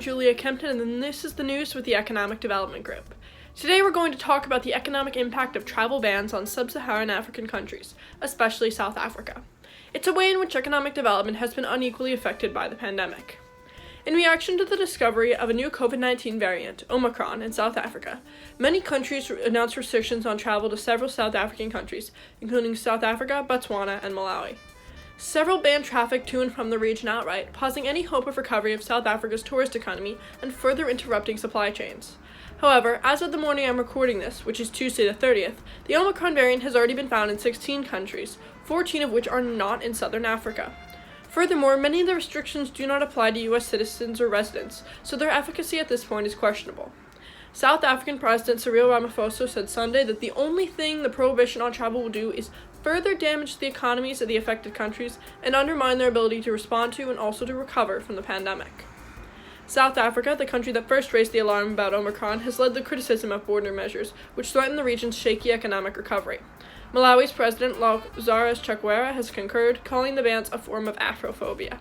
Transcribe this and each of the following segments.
Julia Kempton, and this is the news with the Economic Development Group. Today we're going to talk about the economic impact of travel bans on Sub-Saharan African countries, especially South Africa. It's a way in which economic development has been unequally affected by the pandemic. In reaction to the discovery of a new COVID-19 variant, Omicron, in South Africa, many countries announced restrictions on travel to several South African countries, including South Africa, Botswana, and Malawi. Several banned traffic to and from the region outright, pausing any hope of recovery of South Africa's tourist economy and further interrupting supply chains. However, as of the morning I'm recording this, which is Tuesday the 30th, the Omicron variant has already been found in 16 countries, 14 of which are not in southern Africa. Furthermore, many of the restrictions do not apply to U.S. citizens or residents, so their efficacy at this point is questionable. South African President Cyril Ramaphosa said Sunday that the only thing the prohibition on travel will do is further damage the economies of the affected countries and undermine their ability to respond to and also to recover from the pandemic. South Africa, the country that first raised the alarm about Omicron, has led the criticism of border measures, which threaten the region's shaky economic recovery. Malawi's President Lazarus Chakwera has concurred, calling the bans a form of Afrophobia.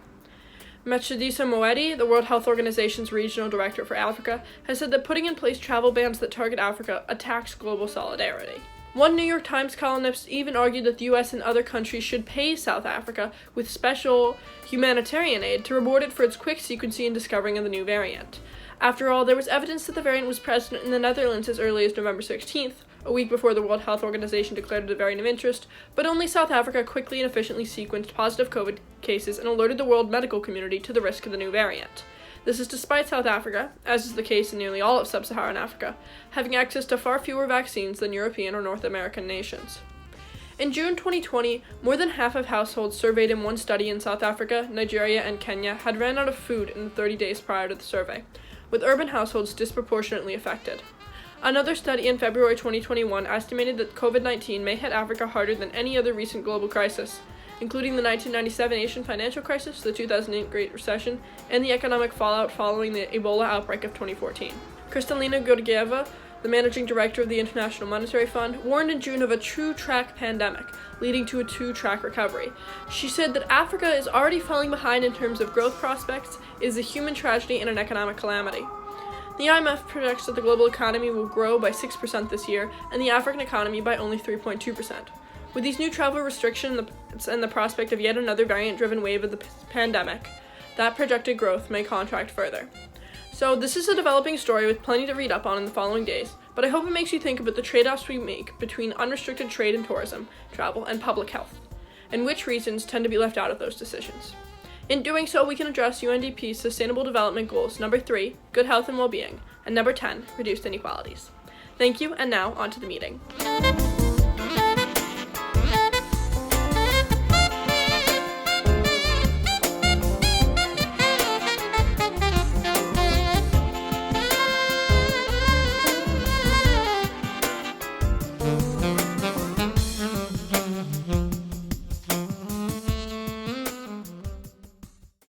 Matshidiso Moeti, the World Health Organization's regional director for Africa, has said that putting in place travel bans that target Africa attacks global solidarity. One New York Times columnist even argued that the U.S. and other countries should pay South Africa with special humanitarian aid to reward it for its quick sequencing and discovering of the new variant. After all, there was evidence that the variant was present in the Netherlands as early as November 16th, a week before the World Health Organization declared it a variant of interest, but only South Africa quickly and efficiently sequenced positive COVID cases and alerted the world medical community to the risk of the new variant. This is despite South Africa, as is the case in nearly all of Sub-Saharan Africa, having access to far fewer vaccines than European or North American nations. In June 2020, more than half of households surveyed in one study in South Africa, Nigeria, and Kenya had ran out of food in the 30 days prior to the survey, with urban households disproportionately affected. Another study in February 2021 estimated that COVID-19 may hit Africa harder than any other recent global crisis, including the 1997 Asian financial crisis, the 2008 Great Recession, and the economic fallout following the Ebola outbreak of 2014. Kristalina Georgieva, the managing director of the International Monetary Fund, warned in June of a two-track pandemic, leading to a two-track recovery. She said that Africa is already falling behind in terms of growth prospects, is a human tragedy, and an economic calamity. The IMF projects that the global economy will grow by 6% this year, and the African economy by only 3.2%. With these new travel restrictions and the prospect of yet another variant-driven wave of the pandemic, that projected growth may contract further. So this is a developing story with plenty to read up on in the following days, but I hope it makes you think about the trade-offs we make between unrestricted trade and tourism, travel, and public health, and which regions tend to be left out of those decisions. In doing so, we can address UNDP's Sustainable Development Goals, number 3, good health and well-being, and number 10, reduced inequalities. Thank you, and now on to the meeting.